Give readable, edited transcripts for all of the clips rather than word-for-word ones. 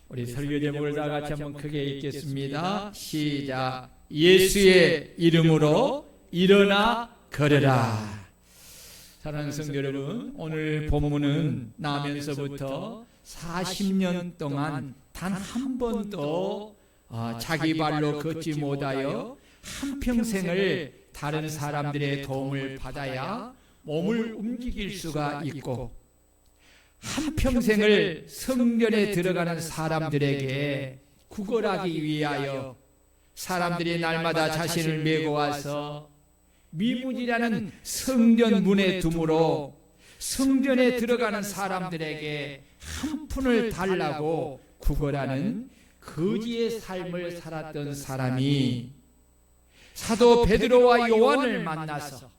우리 설교 제목을 다 같이 한번 크게 읽겠습니다. 시작. 예수의 이름으로 일어나 걸으라. 사랑하는 성도 여러분, 오늘 본문은 나면서부터 40년 동안 단 한 번도 자기 발로 걷지 못하여 한평생을 다른 사람들의 도움을 받아야 몸을 움직일 수가 있고, 한평생을 성전에 들어가는 사람들에게 구걸하기 위하여 사람들이 날마다 자신을 메고 와서 미문이라는 성전 문에 두므로 성전에 들어가는 사람들에게 한 푼을 달라고 구걸하는 거지의 삶을 살았던 사람이 사도 베드로와 요한을 만나서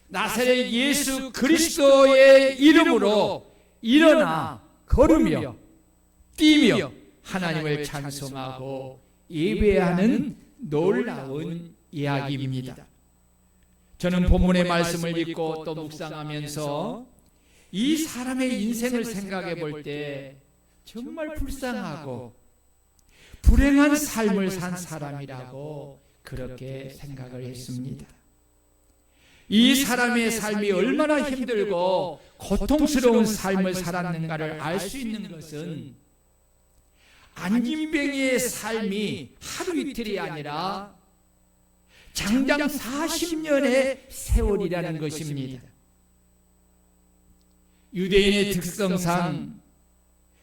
나사렛 예수 그리스도의 이름으로 일어나 걸으며 뛰며 하나님을 찬송하고 예배하는 놀라운 이야기입니다. 저는 본문의 말씀을 읽고 또 묵상하면서 이 사람의 인생을 생각해 볼 때 정말 불쌍하고 불행한 삶을 산 사람이라고 그렇게 생각을 했습니다. 이 사람의 삶이 얼마나 힘들고 고통스러운 삶을 살았는가를 알 수 있는 것은 안진뱅이의 삶이 하루 이틀이 아니라 장장 40년의 세월이라는 것입니다. 유대인의 특성상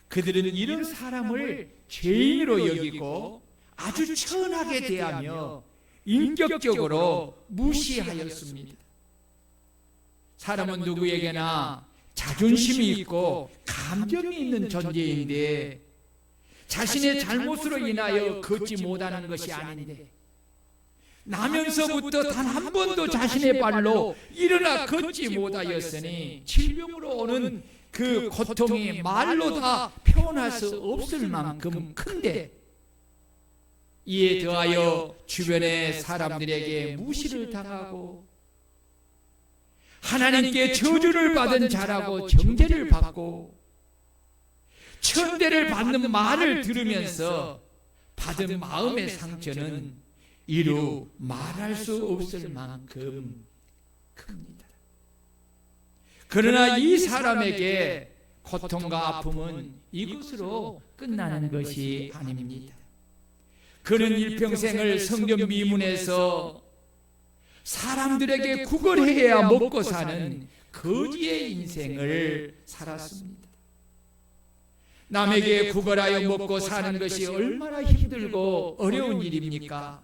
그들은 이런 사람을 죄인으로 여기고 아주 천하게 대하며 인격적으로 무시하였습니다. 사람은 누구에게나 자존심이 있고 감정이 있는 존재인데 자신의 잘못으로 인하여 걷지 못하는 것이 아닌데 나면서부터 단 한 번도 자신의 발로 일어나 걷지 못하였으니 질병으로 오는 그 고통이 말로 다 표현할 수 없을 만큼 큰데 이에 더하여 주변의 사람들에게 무시를 당하고 하나님께 저주를 받은 자라고 정죄를 받고 천대를 받는 말을 들으면서 받은 마음의 상처는 이루 말할 수 없을 만큼 큽니다. 그러나 이 사람에게 고통과 아픔은 이것으로 끝나는 것이 아닙니다. 그는 일평생을 성전 미문에서 사람들에게 구걸해야 먹고 사는 거지의 인생을 살았습니다. 남에게 구걸하여 먹고 사는 것이 얼마나 힘들고 어려운 일입니까?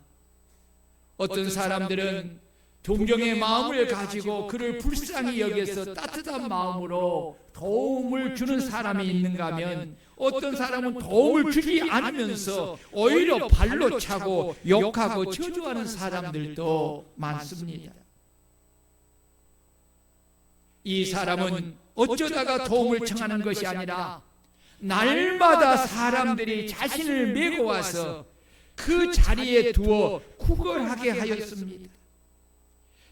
어떤 사람들은 동정의 마음을 가지고 그를 불쌍히 여겨서 따뜻한 마음으로 도움을 주는 사람이 있는가 하면 어떤 사람은 도움을 주지 않으면서 오히려 발로 차고 욕하고 저주하는 사람들도 많습니다. 이 사람은 어쩌다가 도움을 청하는 것이 아니라 날마다 사람들이 자신을 메고 와서 그 자리에 두어 구걸하게 하였습니다.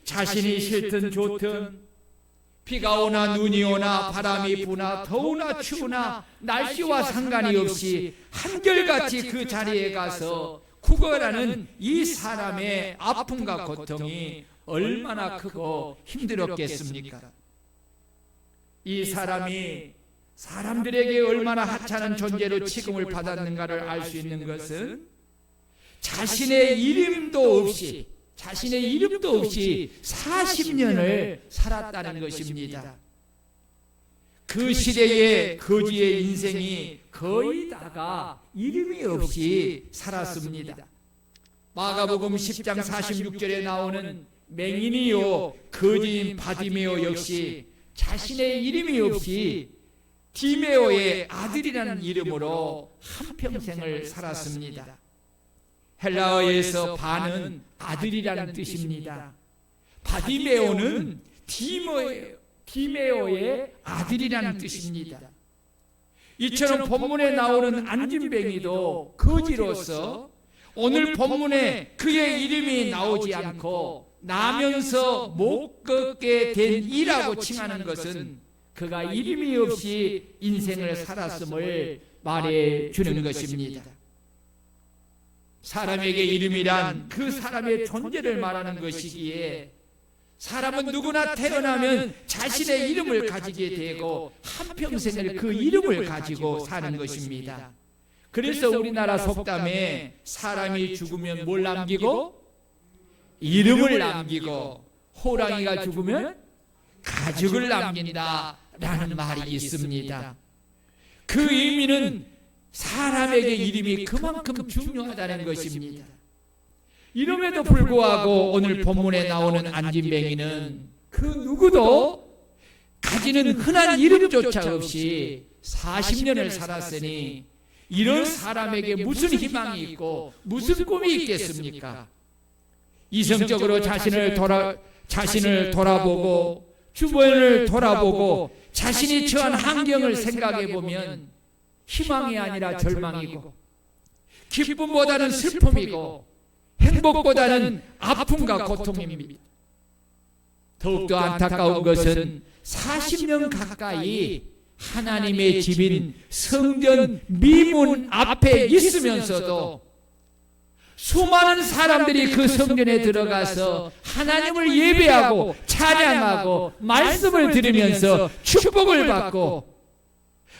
자신이 싫든 좋든 비가 오나 눈이 오나 바람이 부나 더우나 추우나 날씨와 상관이 없이 한결같이 그 자리에 가서 구걸하는 이 사람의 아픔과 고통이 얼마나 크고 힘들었겠습니까? 이 사람이 사람들에게 얼마나 하찮은 존재로 취급을 받았는가를 알 수 있는 것은 자신의 이름도 없이 40년을 살았다는 것입니다. 그 시대의 거지의 인생이 거의 다가 이름이 없이 살았습니다. 마가복음 10장 46절에 나오는 맹인이요 거지인 바디메오 역시 자신의 이름이 없이 디메오의 아들이라는 이름으로 한평생을 살았습니다. 헬라어에서 바는 아들이라는 뜻입니다. 바디메오는 디메오의 아들이라는 뜻입니다. 이처럼 본문에 나오는 안진뱅이도 거지로서 오늘 본문에 그의 이름이 나오지 않고 나면서 못 걷게 된 이라고 칭하는 것은 그가 이름이 없이 인생을 살았음을 말해 주는 것입니다. 사람에게 이름이란 그 사람의 존재를 말하는 것이기에 사람은 누구나 태어나면 자신의 이름을 가지게 되고 한평생을 그 이름을 가지고 사는 것입니다. 그래서 우리나라 속담에 사람이 죽으면 뭘 남기고? 이름을 남기고, 호랑이가 죽으면 가죽을 남긴다 라는 말이 있습니다. 그 의미는 사람에게 이름이 그만큼 중요하다는 것입니다. 이름에도 불구하고 오늘 본문에 나오는 안진뱅이는 그 누구도 가지는 흔한 이름조차 없이 40년을 살았으니 이런 사람에게 무슨 희망이 있고 무슨 꿈이 있겠습니까? 이성적으로 자신을 돌아보고 주변을 돌아보고 자신이 처한 환경을 생각해 보면 희망이 아니라 절망이고 기쁨보다는 슬픔이고 행복보다는 아픔과 고통입니다. 더욱더 안타까운 것은 40년 가까이 하나님의 집인 성전 미문 앞에 있으면서도 수많은 사람들이 그 성전에 들어가서 하나님을 예배하고 찬양하고 말씀을 들으면서 축복을 받고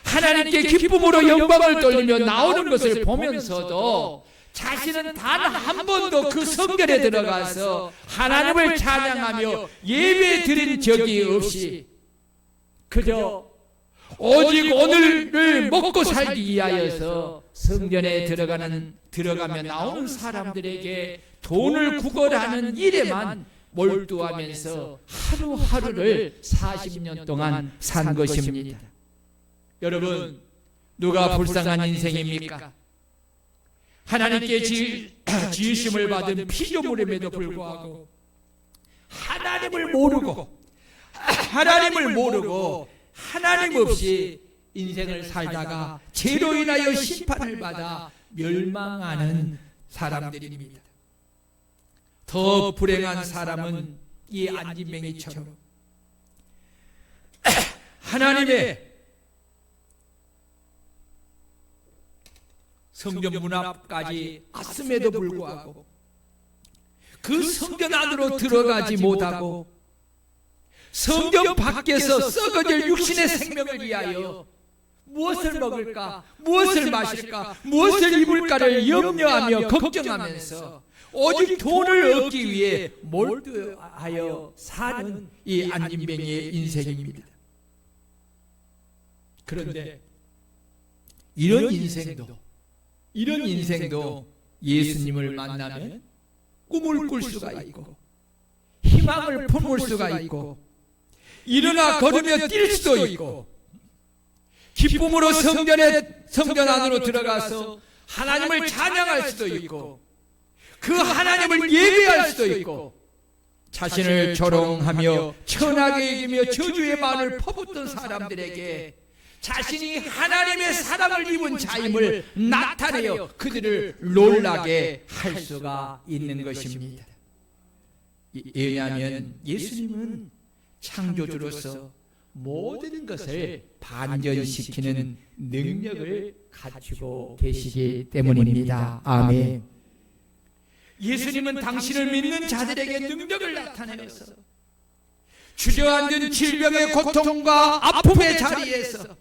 하나님께 기쁨으로 영광을 돌리며 나오는 것을 보면서도 자신은 단 한 번도 그 성전에 들어가서 하나님을 찬양하며 예배 드린 적이 없이 그저 오직 오늘을 먹고 살기 위하여서 성전에 들어가며 나오는 사람들에게 돈을 구걸하는 일에만 몰두하면서 하루하루를 40년 동안 산 것입니다. 여러분, 누가 불쌍한 인생입니까? 하나님께 지으심을 받은 피조물임에도 불구하고 하나님을 모르고 하나님 없이 인생을 살다가 죄로 인하여 심판을 받아 멸망하는 사람들입니다. 더 불행한 사람은 이 안진뱅이처럼 하나님의 성전 문 앞까지 왔음에도 불구하고 그 성전 안으로 들어가지 못하고 성전 밖에서 썩어질 육신의 생명을 위하여 무엇을 먹을까, 무엇을 마실까, 무엇을 입을까를 염려하며 걱정하면서 오직 돈을 얻기 위해 몰두하여 사는 이 안진뱅이의 인생입니다. 그런데 이런 인생도 예수님을 만나면 꿈을 꿀 수가 있고 희망을 품을 수가 있고 일어나 걸으며 뛸 수도 있고 기쁨으로 성전 안으로 들어가서 하나님을 찬양할 수도 있고 그 하나님을 예배할 수도 있고 자신을 조롱하며 천하게 여기며 저주의 말을 퍼붓던 사람들에게 자신이 하나님의 사랑을 입은 자임을 나타내어 그들을 놀라게 할 수가 있는 것입니다. 왜냐하면 예수님은 창조주로서 모든 것을 반전시키는 능력을 갖추고 계시기 때문입니다. 아멘. 예수님은 당신을 믿는 자들에게 능력을 나타내면서 주저앉은 질병의 고통과 아픔의 자리에서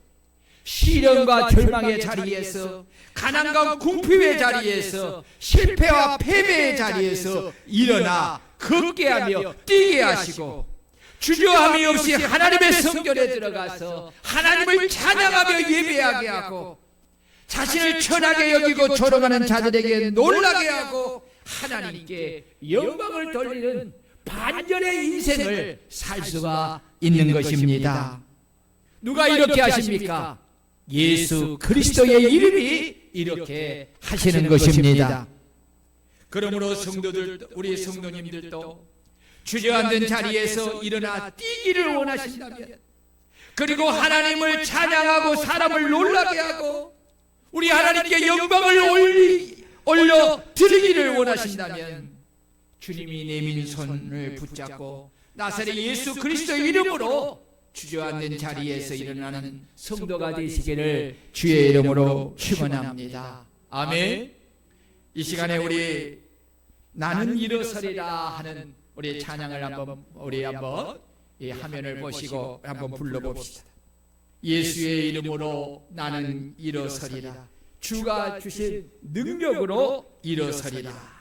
시련과 절망의 자리에서 가난과 궁핍의 자리에서 실패와 패배의 자리에서 일어나 걷게 하며 뛰게 하시고 주저함이 없이 하나님의 성전에 들어가서 하나님을 찬양하며 예배하게 하고 자신을 천하게 여기고 조롱하는 자들에게 놀라게 하고 하나님께 영광을 돌리는 반전의 인생을 살 수가 있는 것입니다. 누가 이렇게 하십니까? 예수 그리스도의 이름이 이렇게 하시는 것입니다. 그러므로 성도들, 우리 성도님들도 주저앉은 자리에서 일어나 뛰기를 원하신다면, 그리고 하나님을 찬양하고 사람을 놀라게 하고 우리 하나님께 영광을 올려 드리기를 원하신다면 주님이 내민 손을 붙잡고 나사렛 예수 그리스도의 이름으로 주저앉는 자리에서 일어나는 성도가 되시기를 주의 이름으로 축원합니다. 아멘. 이 시간에 우리 나는 일어서리라 하는 우리 찬양을 한번 이 화면을 보시고 한번 불러봅시다. 예수의 이름으로 나는 일어서리라. 주가 주신 능력으로 일어서리라.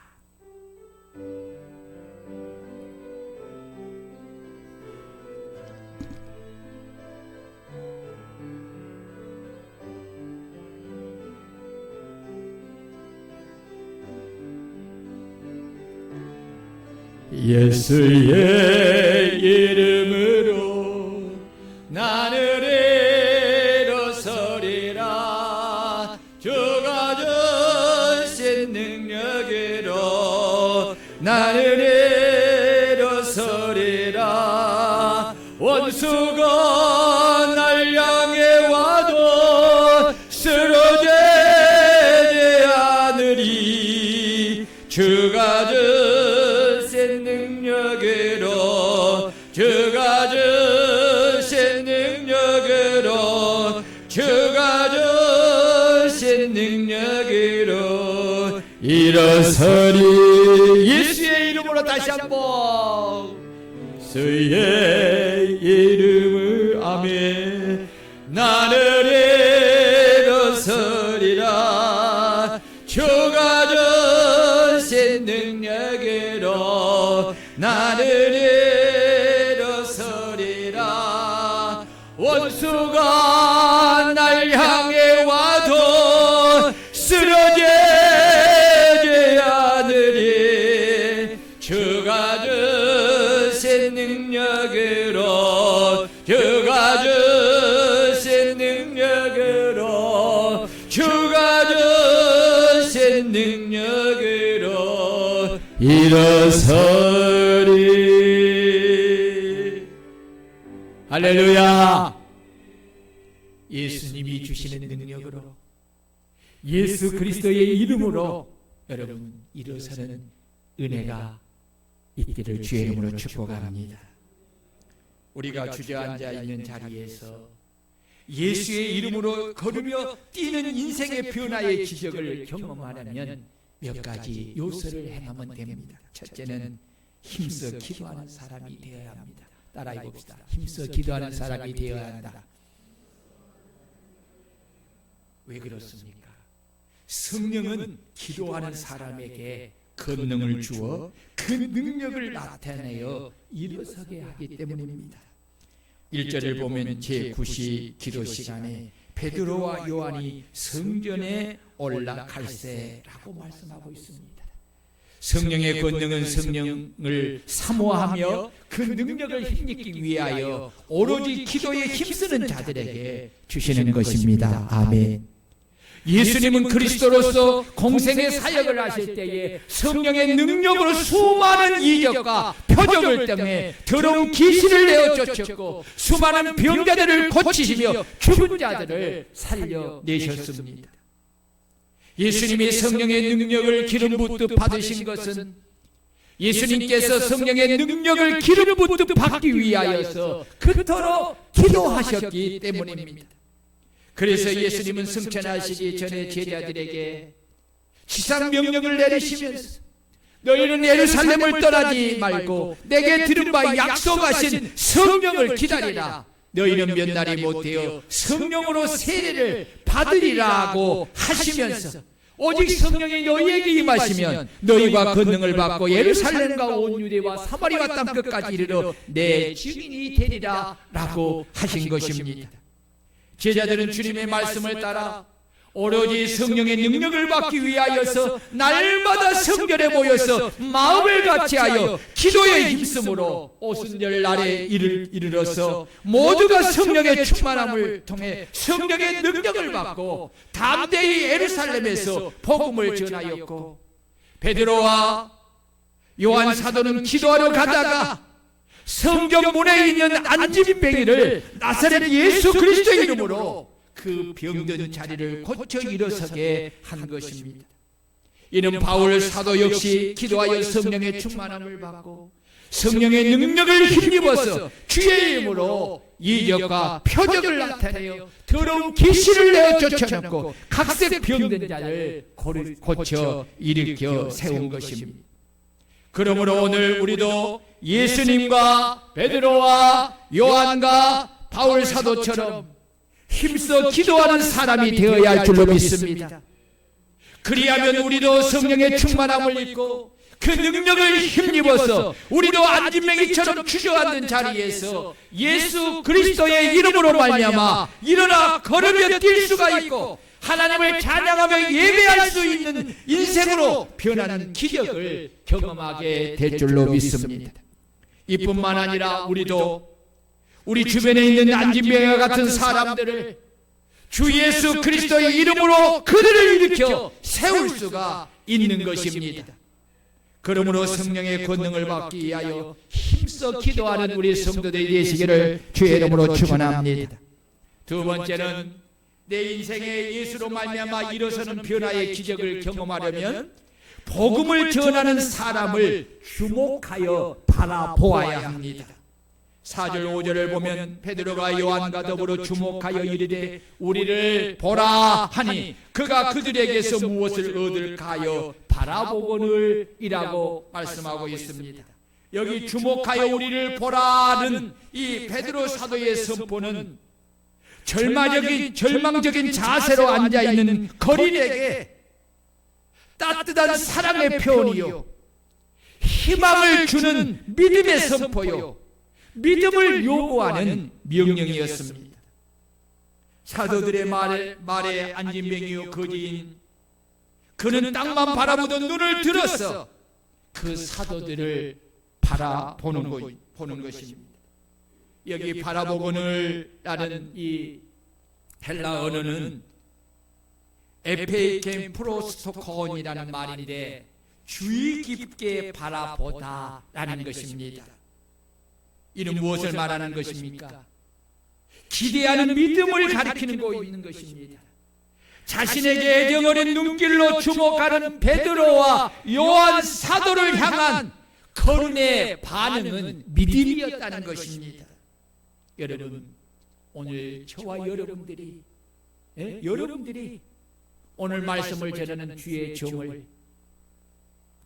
예수의 이름으로 나는 일어서리라. 주가 주신 능력으로 나는 일어서리라. 원수가 날 향해 와도 쓰러지지 않으리. 주가 주신 능력으로 주가 주신 능력으로 주가 주신 능력으로 일어서리. 예수의 이름으로 다시 한번 예수의 이름을 아멘. 나는 일어서리라. 주가 주신 능력으로 나는 일어서리라. 원수가 날 향해 와도 쓰러지지 않으리. 주가 주신 능력으로 주가 주신 능력으로 주가 주신 능력으로 일어서리. 할렐루야. 예수님이 주시는 능력으로 예수 그리스도의 이름으로 여러분 일어서는 은혜가 있기를 주의 이름으로 축복합니다. 우리가 주저앉아 있는 자리에서 예수의 이름으로 걸으며 뛰는 인생의 변화의 기적을 경험하려면 몇 가지 요소를 행하면 됩니다. 첫째는 힘써 기도하는 사람이 되어야 합니다. 따라해 봅시다. 힘써 기도하는 사람이 되어야 한다. 왜 그렇습니까? 성령은 기도하는 사람에게 권능을 주어 그 능력을 나타내어 일어서게 하기 때문입니다. 1절을 보면 제9시 기도 시간에 베드로와 요한이 성전에 올라갈세라고 말씀하고 있습니다. 성령의 권능은 성령을 사모하며 그 능력을 힘입기 위하여 오로지 기도에 힘쓰는 자들에게 주시는 것입니다. 아멘. 예수님은 그리스도로서 공생의 사역을 하실 때에 성령의 능력으로 수많은 이적과 표적을 통해 더러운 귀신을 내어 쫓았고 수많은 병자들을 고치시며 죽은 자들을 살려내셨습니다. 예수님이 성령의 능력을 기름 붓듯 받으신 것은 예수님께서 성령의 능력을 기름 붓듯 받기 위하여서 그토록 기도하셨기 때문입니다. 그래서 예수님은 승천하시기 전에 제자들에게 지상 명령을 내리시면서 너희는 예루살렘을 떠나지 말고 내게 들은 바 약속하신 성령을 기다리라. 너희는 몇 날이 못되어 성령으로 세례를 받으리라고 하시면서 오직 성령이 너희에게 임하시면 너희가 권능을 받고 예루살렘과 온 유대와 사마리아 땅 끝까지 이르러 내 증인이 되리라 라고 하신 것입니다. 제자들은 주님의 말씀을 따라 오로지 성령의 능력을 받기 위하여서 날마다 성전에 모여서 마음을 같이하여 기도에 힘쓰므로 오순절 날에 이르러서 모두가 성령의 충만함을 통해 성령의 능력을 받고 담대히 예루살렘에서 복음을 전하였고 베드로와 요한 사도는 기도하러 가다가 성전 문에 있는 안진뱅이를 나사렛 예수 그리스도의 이름으로 그 병든 자리를 고쳐 일어서게 한 것입니다. 이는 바울 사도 역시 기도하여 성령의 충만함을 받고 성령의 능력을 힘입어서 주의 이름으로 이적과 표적을 나타내어 더러운 귀신을 내어 쫓아놓고 각색 병든 자를 고쳐 일으켜 세운 것입니다. 그러므로 오늘 우리도 예수님과 베드로와 요한과 바울 사도처럼 힘써 기도하는 사람이 되어야 할 줄로 믿습니다. 그리하면 우리도 성령의 충만함을 입고 그 능력을 힘입어서 우리도 안진뱅이처럼 주저앉은 자리에서 예수 그리스도의 이름으로 말미암아 일어나 걸으며 뛸 수가 있고 하나님을 찬양하며 예배할 수 있는 인생으로 변하는 기적을 경험하게 될 줄로 믿습니다. 이뿐만 아니라 우리도 우리 주변에 있는 안진뱅이와 같은 사람들을 주 예수 그리스도의 이름으로 그들을 일으켜 세울 수가 있는 것입니다. 그러므로 성령의 권능을 받기 위하여 힘써 기도하는 우리 성도들이 되시기를 주의 이름으로 축원합니다. 두 번째는 내 인생에 예수로 말미암아 일어서는 변화의 기적을 경험하려면 복음을 전하는 사람을 주목하여 바라보아야 합니다. 4절 5절을 보면 베드로가 요한과 더불어 주목하여 이르되 우리를 보라 하니 그가 그들에게서 무엇을 얻을까 하여 바라보거늘 이라고 말씀하고 있습니다. 여기 주목하여 우리를 보라는 이 베드로 사도의 선포는 절망적인 자세로 앉아있는 거린에게 따뜻한 사랑의 표현이요 희망을 주는 믿음의 선포요 믿음을 요구하는 명령이었습니다. 사도들의 말에 안진뱅이요 거지인 그는 땅만 바라보던 눈을 들어서 그 사도들을 바라보는 것입니다. 여기 바라보고는 라는 이 헬라 언어는 에페이켄 프로스토콘이라는 말인데 주의 깊게 바라보다라는 것입니다. 이는 무엇을 말하는 것입니까? 기대하는 믿음을 가리키는 거 있는 것입니다. 자신에게 애정어린 눈길로 주목하는 베드로와 요한 사도를 향한 거린의 반응은 믿음이었다는 것입니다. 여러분, 오늘 저와 여러분들이 오늘 말씀을 전하는 주의 종을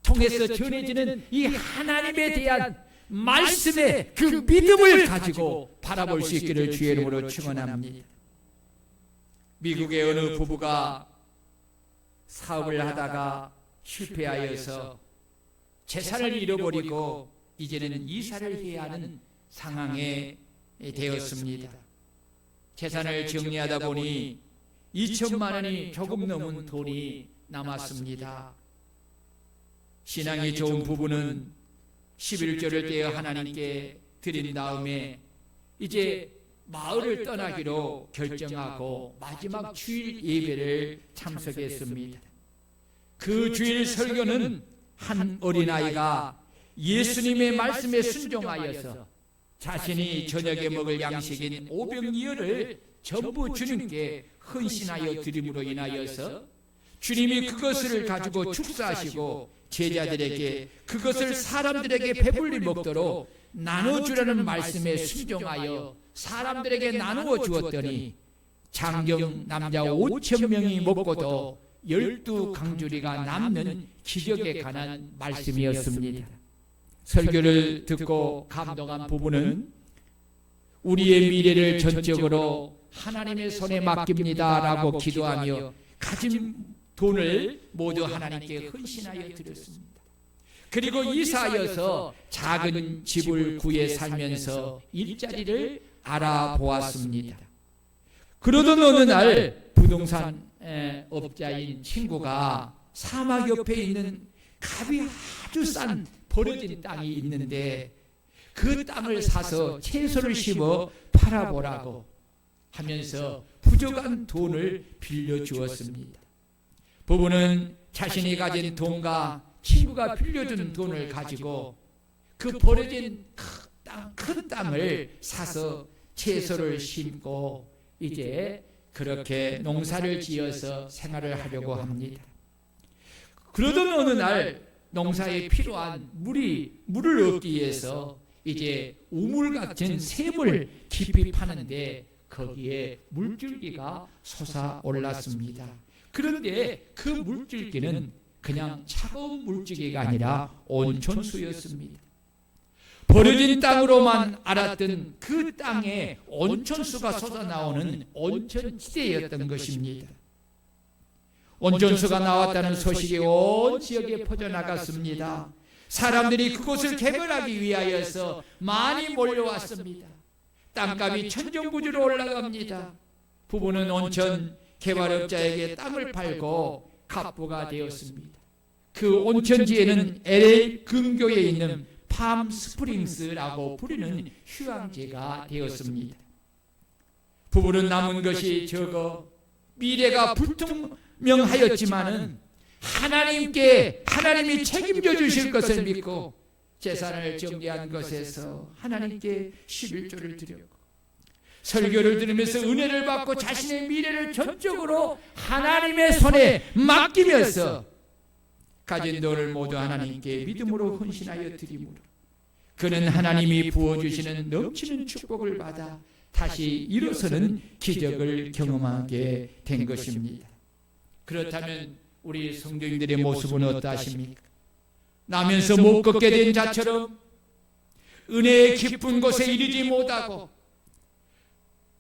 통해서 전해지는 이 하나님에 대한 말씀의 그 믿음을 가지고 바라볼 수 있기를 주의 이름으로 축원합니다. 미국의 어느 부부가 사업을 하다가 실패하여서 재산을 잃어버리고 이제는 이사를 해야 하는 상황에 되었습니다. 재산을 정리하다 보니 2천만 원이 조금 넘은 돈이 남았습니다. 신앙이 좋은 부부는 11조를 떼어 하나님께 드린 다음에 이제 마을을 떠나기로 결정하고 마지막 주일 예배를 참석했습니다. 그 주일 설교는 한 어린아이가 예수님의 말씀에 순종하여서 자신이 저녁에 먹을 양식인 오병이어를 전부 주님께 헌신하여 드림으로 인하여서 주님이 그것을 가지고 축사하시고 제자들에게 그것을 사람들에게 배불리 먹도록 나눠주라는 말씀에 순종하여 사람들에게 나누어 주었더니 장경 남자 5,000명이 먹고도 12강주리가 남는 기적에 관한 말씀이었습니다. 설교를 듣고 감동한 부부는 우리의 미래를 전적으로 하나님의 손에 맡깁니다 라고 기도하며 가진 돈을 모두 하나님께 헌신하여 드렸습니다. 그리고 이사하여서 작은 집을 구해 살면서 일자리를 알아보았습니다. 그러던 어느 날 부동산 업자인 친구가 사막 옆에 있는 값이 아주 싼 버려진 땅이 있는데 그 땅을 사서 채소를 심어 팔아보라고 하면서 부족한 돈을 빌려주었습니다. 부부는 자신이 가진 돈과 친구가 빌려준 돈을 가지고 그 버려진 큰 땅을 사서 채소를 심고 이제 그렇게 농사를 지어서 생활을 하려고 합니다. 그러던 어느 날 농사에 필요한 물을 얻기 위해서 이제 우물 같은 샘을 깊이 파는데 거기에 물줄기가 솟아올랐습니다. 그런데 그 물줄기는 그냥 차가운 물줄기가 아니라 온천수였습니다. 버려진 땅으로만 알았던 그 땅에 온천수가 솟아나오는 온천지대였던 것입니다. 온천수가 나왔다는 소식이 온 지역에 퍼져나갔습니다. 사람들이 그곳을 개발하기 위하여서 많이 몰려왔습니다. 땅값이 천정부지로 올라갑니다. 부부는 온천 개발업자에게 땅을 팔고 갑부가 되었습니다. 그 온천지에는 LA 근교에 있는 팜 스프링스라고 부르는 휴양지가 되었습니다. 부부는 남은 것이 적어 미래가 불투명하였지만은 하나님이 책임져 주실 것을 믿고 재산을 정리한 것에서 하나님께 11조를 드렸고 설교를 들으면서 은혜를 받고 자신의 미래를 전적으로 하나님의 손에 맡기면서 가진 돈을 모두 하나님께 믿음으로 헌신하여 드림으로 그는 하나님이 부어주시는 넘치는 축복을 받아 다시 일어서는 기적을 경험하게 된 것입니다. 그렇다면 우리 성도님들의 모습은 어떠하십니까? 나면서 못 걷게 된 자처럼 은혜의 깊은 곳에 이르지 못하고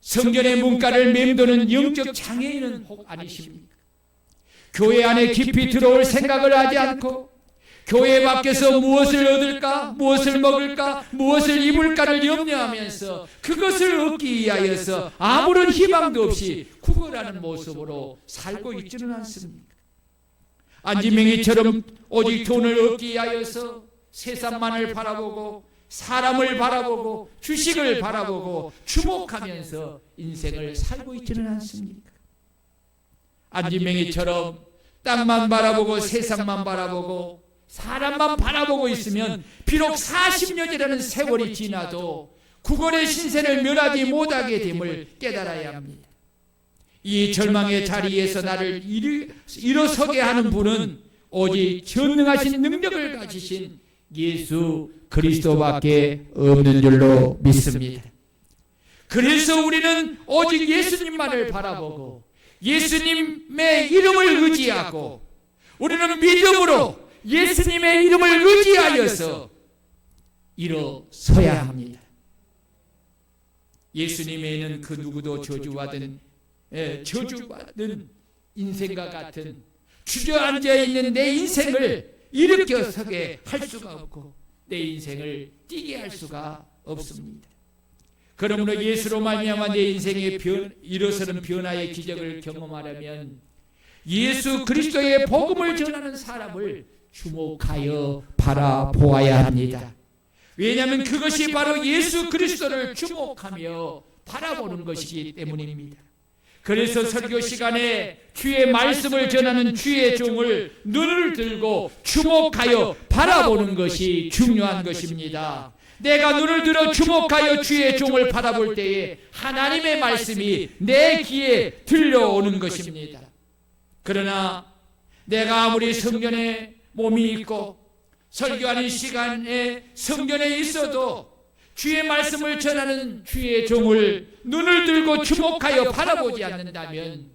성전의 문가를 맴도는 영적 장애인은 혹 아니십니까? 교회 안에 깊이 들어올 생각을 하지 않고 교회 밖에서 무엇을 얻을까, 무엇을 먹을까, 무엇을 입을까를 염려하면서 그것을 얻기 위하여서 아무런 희망도 없이 구걸하는 모습으로 살고 있지는 않습니까? 안지맹이처럼 오직 돈을 얻기 위하여서 세상만을 바라보고 사람을 바라보고 주식을 바라보고 주목하면서 인생을 살고 있지는 않습니까? 안지맹이처럼 땅만 바라보고 세상만 바라보고 사람만 바라보고 있으면 비록 40년이라는 세월이 지나도 구걸의 신세를 멸하지 못하게 됨을 깨달아야 합니다. 이 절망의 자리에서 나를 일어서게 하는 분은 오직 전능하신 능력을 가지신 예수 그리스도밖에 없는 줄로 믿습니다. 그래서 우리는 오직 예수님만을 바라보고 예수님의 이름을 의지하고 우리는 믿음으로 예수님의 이름을 의지하여서 일어서야 합니다. 예수님에는 그 누구도 저주받은 인생과 같은 주저앉아 있는 내 인생을 일으켜 서게 할 수가 없고 내 인생을 뛰게 할 수가 없습니다. 그러므로 예수로 말미암아 내 인생의 일어서는 변화의 기적을 경험하려면 예수 그리스도의 복음을 전하는 사람을 주목하여 바라보아야 합니다. 왜냐하면 그것이 바로 예수 그리스도를 주목하며 바라보는 것이기 때문입니다. 그래서 설교 시간에 주의 말씀을 전하는 주의 종을 눈을 들고 주목하여 바라보는 것이 중요한 것입니다. 내가 눈을 들어 주목하여 주의 종을 바라볼 때에 하나님의 말씀이 내 귀에 들려오는 것입니다. 그러나 내가 아무리 성전에 몸이 있고 설교하는 시간에 성전에 있어도 주의 말씀을 전하는 주의 종을 눈을 들고 주목하여 바라보지 않는다면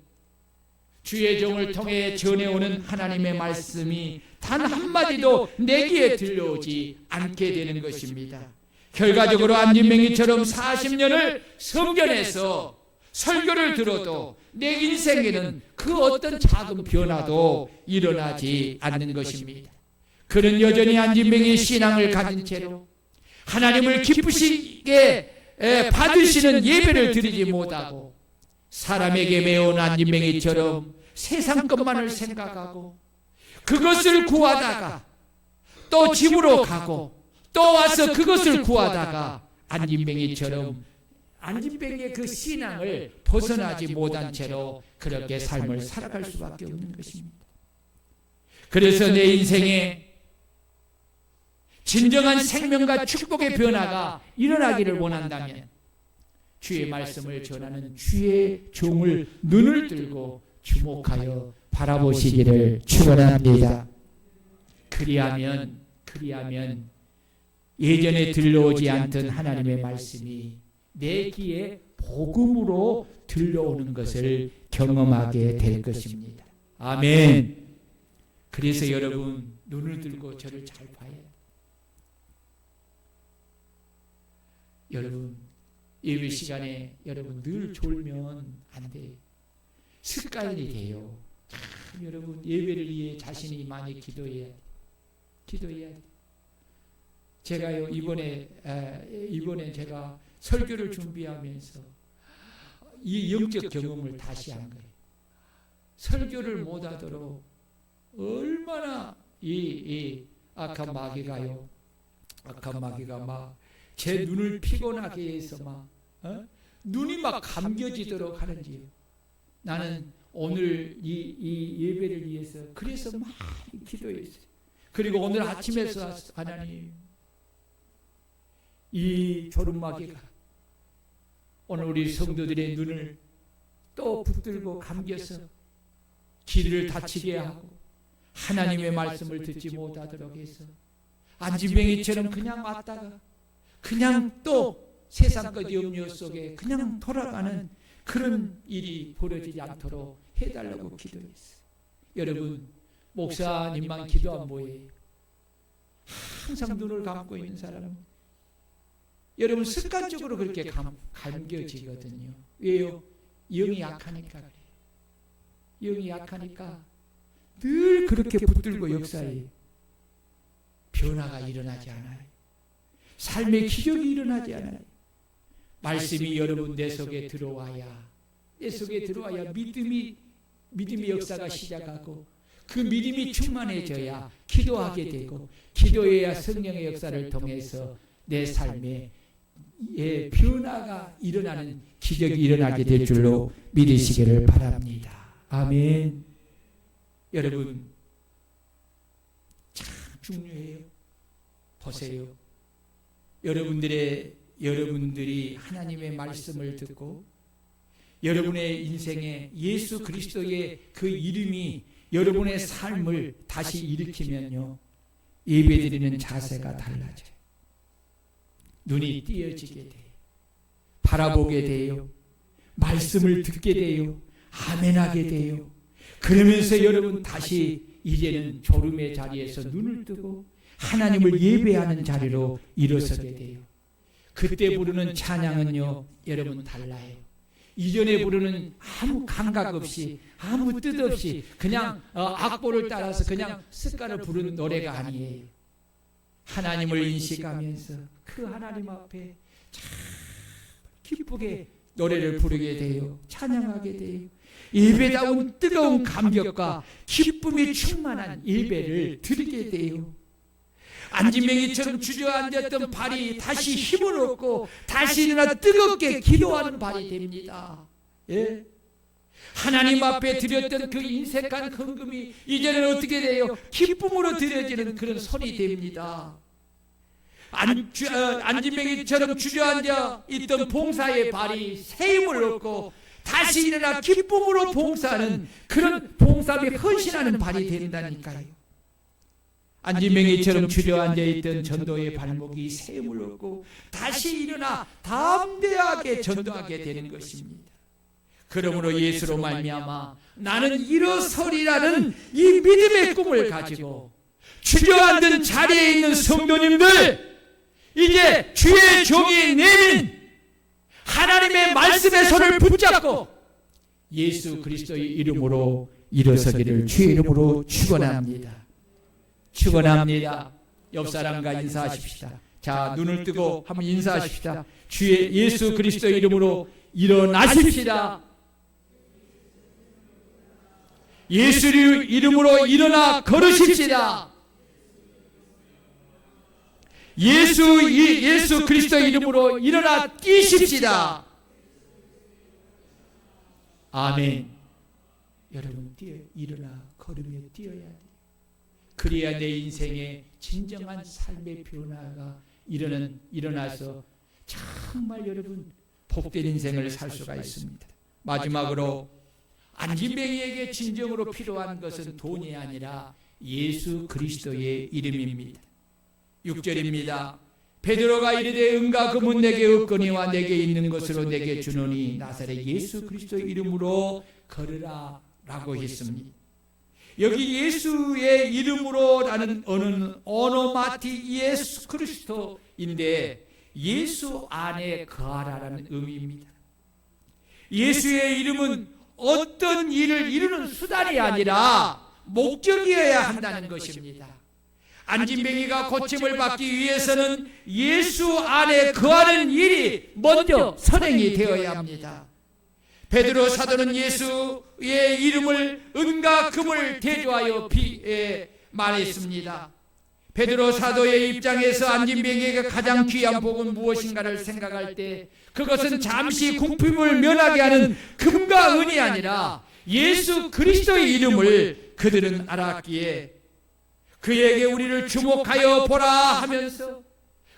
주의 종을 통해 전해오는 하나님의 말씀이 단 한마디도 내 귀에 들려오지 않게 되는 것입니다. 결과적으로 안진뱅이처럼 40년을 성전에서 설교를 들어도 내 인생에는 그 어떤 작은 변화도 일어나지 않는 것입니다. 그는 여전히 안진뱅이의 신앙을 가진 채로 하나님을 기쁘시게 받으시는 예배를 드리지 못하고 사람에게 매운 안진뱅이처럼 세상 것만을 생각하고 그것을 구하다가 또 집으로 가고 또 와서 그것을 구하다가 안진뱅이처럼 안진뱅이의 그 신앙을 벗어나지 못한 채로 그렇게 삶을 살아갈 수밖에 없는 것입니다. 그래서 내 인생에 진정한 생명과 축복의 변화가 일어나기를 원한다면 주의 말씀을 전하는 주의 종을 눈을 들고 주목하여 바라보시기를 축원합니다. 그리하면 예전에 들려오지 않던 하나님의 말씀이 내 귀에 복음으로 들려오는 것을 경험하게 될 것입니다. 아멘. 그래서 여러분 눈을 들고 저를 잘 봐야 해요. 여러분 예배 시간에 여러분 늘 졸면 안 돼요. 습관이 돼요. 참 여러분 예배를 위해 자신이 많이 기도해야 돼. 제가요 이번에 제가 설교를 준비하면서 이 영적 경험을 다시 한 거예요. 설교를 못하도록 얼마나 이 악한 마귀가요. 악한 마귀가 막 제 눈을 피곤하게 해서 막 눈이 막 감겨지도록 하는지요. 나는 오늘 이 예배를 위해서 그래서 많이 기도했어요. 그리고 오늘 아침에서 하나님 이 조름마귀가 오늘 우리 성도들의 눈을 또 붙들고 감겨서 귀를 다치게 하고 하나님의 말씀을 듣지 못하도록 해서 안진뱅이처럼 그냥 왔다가 그냥 또 세상과 염려 속에 그냥 돌아가는 그런 일이 벌어지지 않도록 해달라고 기도했어요. 여러분 목사님만 기도한 뭐예요? 항상 눈을 감고 있는 사람은 여러분 습관적으로 그렇게 감겨지거든요. 왜요? 영이 약하니까 그래요. 영이 약하니까 늘 그렇게 붙들고 역사해요. 변화가 일어나지 않아요. 삶의 기적이 일어나지 않아요. 말씀이 여러분 내 속에 들어와야 믿음의 역사가 시작하고 그 믿음이 충만해져야 기도하게 되고 기도해야 성령의 역사를 통해서 내 삶에 변화가 일어나는 기적이 일어나게 될 줄로 믿으시기를 바랍니다. 아멘. 여러분 참 중요해요. 보세요. 여러분들이 하나님의 말씀을 듣고 여러분의 인생에 예수 그리스도의 그 이름이 여러분의 삶을 다시 일으키면요. 예배드리는 자세가 달라져요. 눈이 띄어지게 돼요. 바라보게 돼요. 말씀을 듣게 돼요. 아멘하게 돼요. 그러면서 여러분 다시 이제는 졸음의 자리에서 눈을 뜨고 하나님을 예배하는 자리로 일어서게 돼요. 그때 부르는 찬양은요, 여러분 달라요. 이전에 부르는 아무 감각 없이 아무 뜻 없이 그냥 악보를 따라서 그냥 습관을 부르는 노래가 아니에요. 하나님을 인식하면서 그 하나님 앞에 참 기쁘게 노래를 부르게 돼요. 찬양하게 돼요. 예배다운 뜨거운 감격과 기쁨이 충만한 예배를 드리게 돼요. 안진뱅이처럼 주저앉았던 발이 다시 힘을 얻고 다시 일어나 뜨겁게 기도하는 발이 됩니다. 예? 하나님 앞에 드렸던 그 인색한 헌금이 이제는 어떻게 돼요? 기쁨으로 드려지는 그런 손이 됩니다. 안진뱅이처럼 주저앉아 있던 봉사의 발이 새 힘을 얻고 다시 일어나 기쁨으로 봉사하는 그런 봉사에 헌신하는 발이 된다니까요. 안진뱅이처럼 주저앉아 있던 전도의 발목이 새 힘을 얻고 다시 일어나 담대하게 전도하게 되는 것입니다. 그러므로 예수로 말미암아 나는 일어서리라는 이 믿음의 꿈을 가지고 주저앉은 자리에 있는 성도님들, 이제 주의 종이 내민 하나님의 말씀의 손을 붙잡고 예수 그리스도의 이름으로 일어서기를 주의 이름으로 축원합니다. 축원합니다. 옆 사람과 인사하십시다. 자, 눈을 뜨고 한번 인사하십시다. 주의 예수 그리스도의 이름으로 일어나십시다. 예수 이름으로 일어나 걸으십시다. 예수 그리스도의 이름으로 일어나 뛰십시다. 아멘. 여러분 일어나 걸으며 뛰어야 돼요. 그래야 내 인생에 진정한 삶의 변화가 일어나서 정말 여러분 복된 인생을 살 수가 있습니다. 마지막으로 안진뱅이에게 진정으로 필요한 것은 돈이 아니라 예수 그리스도의 이름입니다. 6절입니다. 베드로가 이르되 은과 금은 내게 없거니와 내게 있는 것으로 내게 주노니 나사렛 예수 그리스도 이름으로 걸으라 라고 했습니다. 여기 예수의 이름으로라는 언어는 오노마티 예수 그리스도인데 예수 안에 거하라라는 의미입니다. 예수의 이름은 어떤 일을 이루는 수단이 아니라 목적이어야 한다는 것입니다. 안진뱅이가 고침을 받기 위해서는 예수 안에 거하는 일이 먼저 선행이 되어야 합니다. 베드로 사도는 예수의 이름을 은과 금을 대조하여 말했습니다. 베드로 사도의 입장에서 안진뱅이에게 가장 귀한 복은 무엇인가를 생각할 때 그것은 잠시 궁핍을 면하게 하는 금과 은이 아니라 예수 그리스도의 이름을 그들은 알았기에 그에게 우리를 주목하여 보라 하면서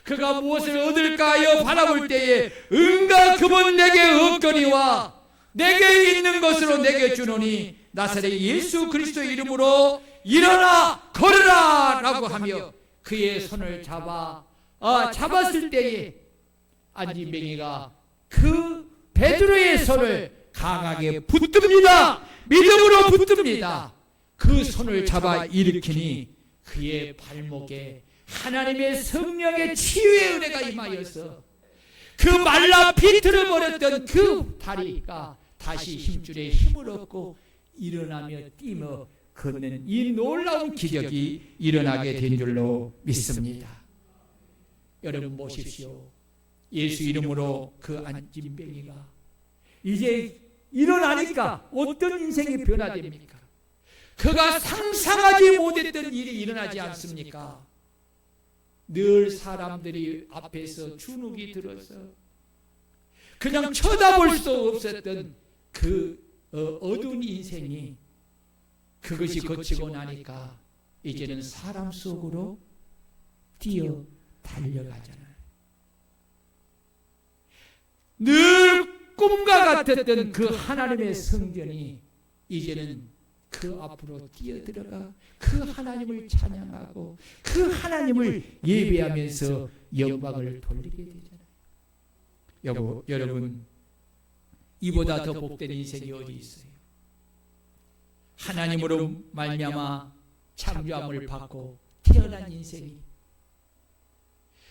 그가 무엇을 얻을까 하여 바라볼 때에 은과 금은 내게 없거니와 내게 있는 것으로 내게 주노니 나사렛 예수 그리스도의 이름으로 일어나 걸으라 라고 하며 그의 손을 잡았을 때에 안진뱅이가 그 베드로의 손을 강하게 붙듭니다. 믿음으로 붙듭니다. 그 손을 잡아 일으키니 그의 발목에 하나님의 성령의 치유의 은혜가 임하여서 그 말라 비틀어 버렸던 그 다리가 다시 힘줄에 힘을 얻고 일어나며 뛰며 걷는 이 놀라운 기적이 일어나게 된 줄로 믿습니다. 여러분 보십시오. 예수 이름으로 그 안진뱅이가 이제 일어나니까 어떤 인생이 변화됩니까? 그가 상상하지 못했던 일이 일어나지 않습니까? 늘 사람들이 앞에서 주눅이 들어서 그냥 쳐다볼 수 없었던 그 어두운 인생이 그것이 거치고 나니까 이제는 사람 속으로 뛰어 달려가잖아요. 늘 꿈과 같았던 그 하나님의 성전이 이제는 그 앞으로 뛰어들어가 그 하나님을 찬양하고 그 하나님을 예배하면서 영광을 돌리게 되잖아요. 여러분 이보다 더 복된 인생이 어디 있어요? 하나님으로 말미암아 창조함을 받고 태어난 인생이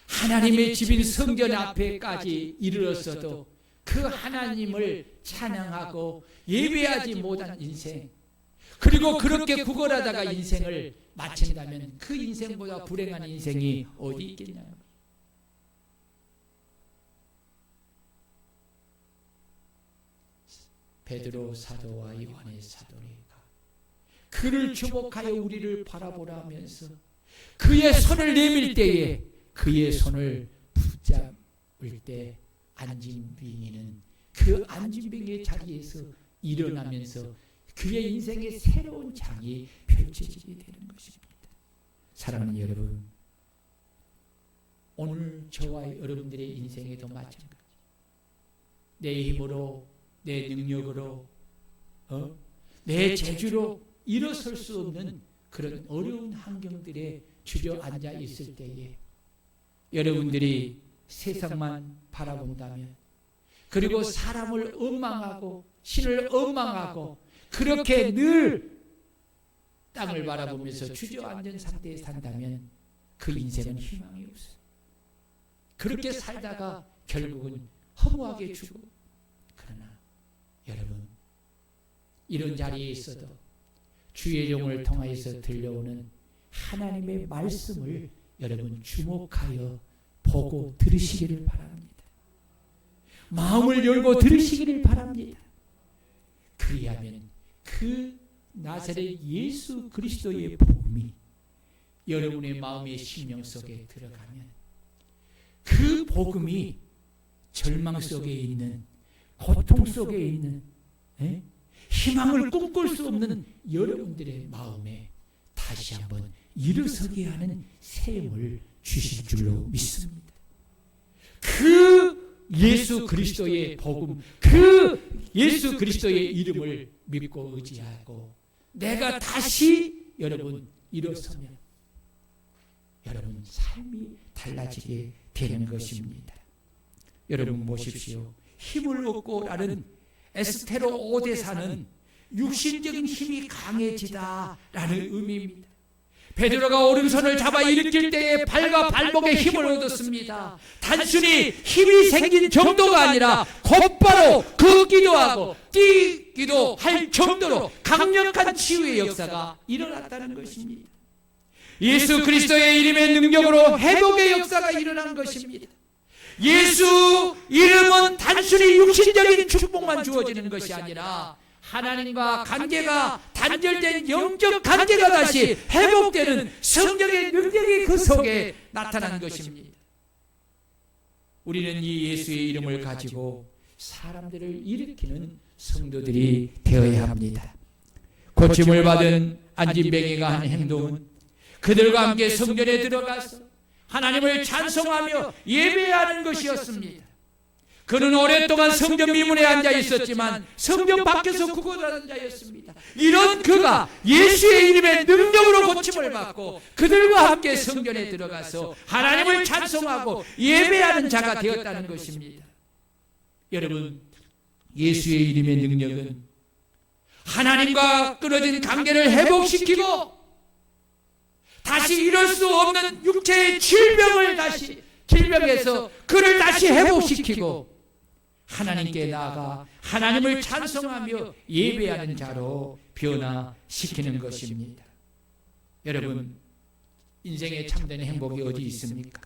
하나님의 집인 성전 앞에까지 이르렀어도 그 하나님을 찬양하고 예배하지 못한 인생, 그리고 그렇게 구걸하다가 인생을 마친다면 그 인생보다 불행한 인생이 어디 있겠냐요? 베드로 사도와 요한의 사도가 그를 주목하여 우리를 바라보라 하면서 그의 손을 내밀 때에 그의 손을 붙잡을 때 안진뱅이는 그 안진뱅이의 자리에서 일어나면서 그의 인생의 새로운 장이 펼쳐지게 되는 것입니다. 사랑하는 여러분, 오늘 저와 여러분들의 인생에도 마찬가지. 내 힘으로, 내 능력으로, 내 재주로 일어설 수 없는 그런 어려운 환경들에 주저앉아 있을 때에 여러분들이 세상만 바라본다면, 그리고 사람을 원망하고 신을 원망하고 그렇게 늘 땅을 바라보면서 주저앉은 상태에 산다면 그 인생은 희망이 없어요. 그렇게 살다가 결국은 허무하게 죽고. 그러나 여러분, 이런 자리에 있어도 주의 종을 통하여서 들려오는 하나님의 말씀을 여러분 주목하여 보고 들으시기를 바랍니다. 마음을 열고 들으시기를 바랍니다. 그리하면 그 나사렛 예수 그리스도의 복음이 여러분의 마음의 심령 속에 들어가면 그 복음이 절망 속에 있는, 고통 속에 있는, 희망을 꿈꿀 수 없는 여러분들의 마음에 다시 한번 일어서게 하는 셈을 주실 줄로 믿습니다. 그 예수 그리스도의 복음, 그 예수 그리스도의 이름을 믿고 의지하고 내가 다시 여러분 일어서면 여러분 삶이 달라지게 되는 것입니다. 여러분 보십시오. 힘을 얻고라는 에스테로 5대사는 육신적인 힘이 강해지다라는 의미입니다. 베드로가 오른손을 잡아 일으킬 때에 발과 발목에 힘을 얻었습니다. 단순히 힘이 생긴 정도가 아니라 곧바로 걷기도 하고 뛰기도 할 정도로 강력한 치유의 역사가 일어났다는 것입니다. 예수 그리스도의 이름의 능력으로 회복의 역사가 일어난 것입니다. 예수 이름은 단순히 육신적인 축복만 주어지는 것이 아니라 하나님과 관계가 단절된 영적 관계가 다시 회복되는 성령의 능력이 그 속에 나타난 것입니다. 우리는 이 예수의 이름을 가지고 사람들을 일으키는 성도들이 되어야 합니다. 고침을 받은 안진뱅이가 한 행동은 그들과 함께 성전에 들어가서 하나님을 찬송하며 예배하는 것이었습니다. 그는 오랫동안 성전 미문에 앉아 있었지만 성전 밖에서 구걸을 하는 자였습니다. 이런 그가 예수의 이름의 능력으로 고침을 받고 그들과 함께 성전에 들어가서 하나님을 찬송하고 예배하는 자가 되었다는 것입니다. 여러분, 예수의 이름의 능력은 하나님과 끊어진 관계를 회복시키고 다시 이룰 수 없는 육체의 질병에서 그를 다시 회복시키고 하나님께 나아가 하나님을 찬송하며 예배하는 자로 변화시키는 것입니다. 여러분, 인생의 참된 행복이 어디 있습니까?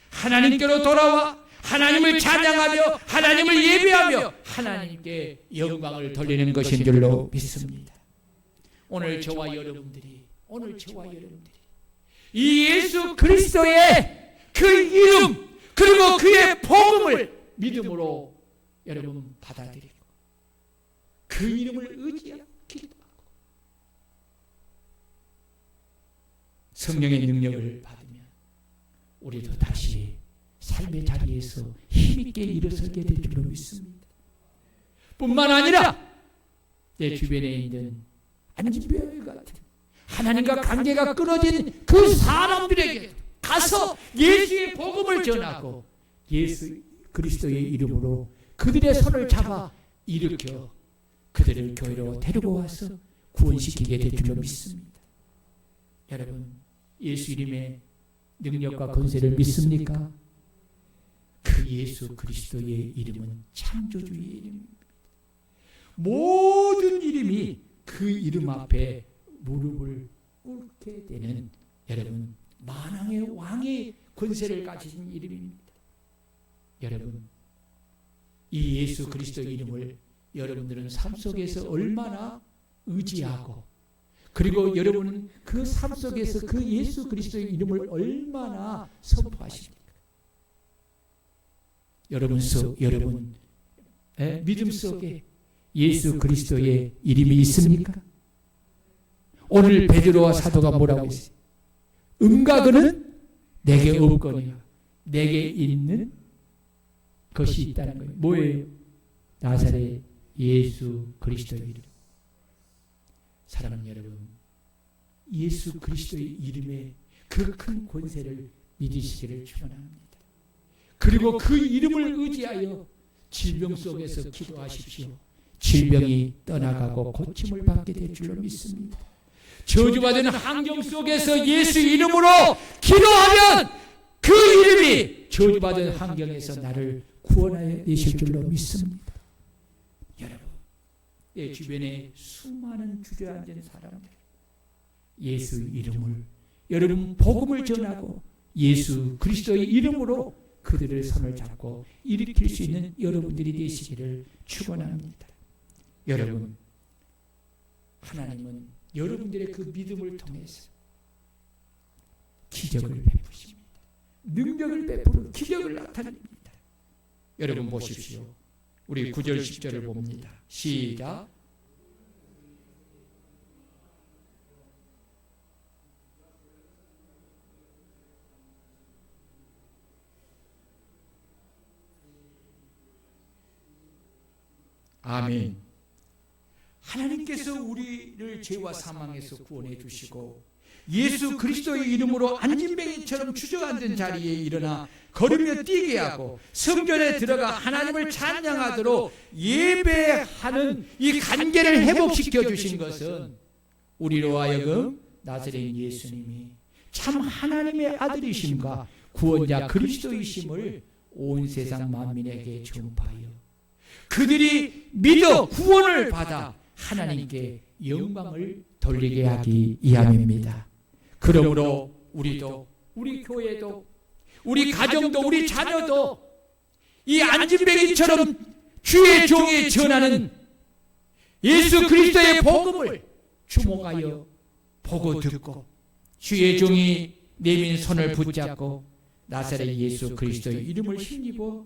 하나님께로 돌아와 하나님을 찬양하며 하나님을 예배하며 하나님께 영광을 돌리는 것인 줄로 믿습니다. 오늘 저와 여러분들이 이 예수 그리스도의 그 이름 그리고 그의 복음을 믿음으로 여러분 받아들이고 그 이름을 의지하고 기도하고 성령의 능력을 받으면 우리도 다시 삶의 자리에서 힘있게 일어서게 될 줄로 믿습니다. 뿐만 아니라 내 주변에 있는 안진뱅이 같은 하나님과 관계가 끊어진 그 사람들에게 가서 예수의 복음을 전하고 예수 그리스도의 이름으로 그들의 손을 잡아 일으켜 그들을 교회로 데리고 와서 구원시키게 될 줄로 믿습니다. 여러분, 예수 이름의 능력과 권세를 믿습니까? 그 예수 그리스도의 이름은 창조주의 이름입니다. 모든 이름이 그 이름 앞에 무릎을 꿇게 되는 여러분 만왕의 왕의 권세를 가진 이름입니다. 여러분, 이 예수 그리스도의 이름을 여러분들은 삶 속에서 얼마나 의지하고 그리고 여러분은 그 삶 속에서 그 예수 그리스도의 이름을 얼마나 선포하십니까? 여러분 믿음 속에 예수 그리스도의 이름이 있습니까? 오늘 베드로와 사도가 뭐라고 했어요? 음각은 내게 없거니와 내게 있는 것이 있다는 거예요. 뭐예요? 나사렛 예수 그리스도의 이름. 사랑하는 여러분, 예수 그리스도의 이름의 그 큰 권세를 믿으시기를 축원합니다. 그리고 그 이름을 의지하여 질병 속에서 기도하십시오. 질병이 떠나가고 고침을 받게 될 줄로 믿습니다. 저주받은 환경 속에서 예수 이름으로 기도하면 그 이름이 저주받은 환경에서 나를 구원하여 내실 줄로 믿습니다. 여러분, 내 주변에 수많은 주저앉은 사람들 예수 이름을 여러분 복음을 전하고 예수 그리스도의 이름으로 그들의 손을 잡고 일으킬 수 있는 여러분들이 되시기를 축원합니다. 여러분, 하나님은 여러분들의 그 믿음을 통해서 기적을 베푸십니다. 능력을 베푸는 기적을 나타냅니다. 여러분 보십시오. 우리 9절 10절을 봅니다. 시작. 아멘. 하나님께서 우리를 죄와 사망에서 구원해 주시고 예수 그리스도의 이름으로 안진뱅이처럼 주저앉은 자리에 일어나 걸으며 뛰게 하고 성전에 들어가 하나님을 찬양하도록 예배하는 이 관계를 회복시켜 주신 것은 우리로 하여금 나사렛 예수님이 참 하나님의 아들이심과 구원자 그리스도이심을 온 세상 만민에게 전파하여 그들이 믿어 구원을 받아 하나님께 영광을 돌리게 하기 위함입니다. 그러므로 우리도, 우리 교회도, 우리 가정도, 우리 자녀도 이 안진뱅이처럼 주의 종에 전하는 예수 그리스도의 복음을 주목하여 보고 듣고 주의 종이 내민 손을 붙잡고 나사렛 예수 그리스도의 이름을 힘입어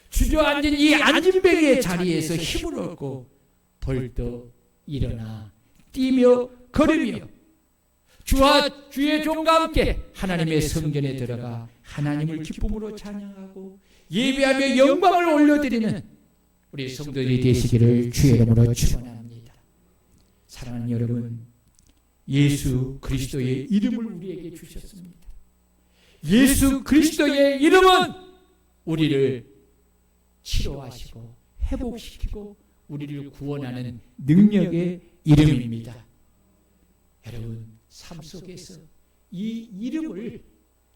주저앉은 이 안진뱅이의 자리에서 힘을 얻고 벌떡 일어나 뛰며 걸으며 주와 주의 종과 함께 하나님의 성전에 들어가 하나님을 기쁨으로 찬양하고 예배하며 영광을 올려드리는 우리 성도들이 되시기를 주의 이름으로 축원합니다. 사랑하는 여러분, 예수 그리스도의 이름을 우리에게 주셨습니다. 예수 그리스도의 이름은 우리를 치료하시고 회복시키고 우리를 구원하는 능력의 이름입니다. 여러분, 삶 속에서 이 이름을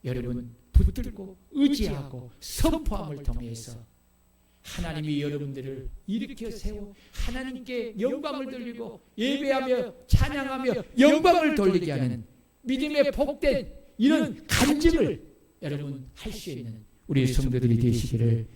여러분 붙들고 의지하고 선포함을 통해서 하나님이 여러분들을 일으켜 세워 하나님께 영광을 돌리고 예배하며 찬양하며 영광을 돌리게 하는 믿음의 복된 이런 간증을 여러분 할 수 있는 우리 성도들이 되시기를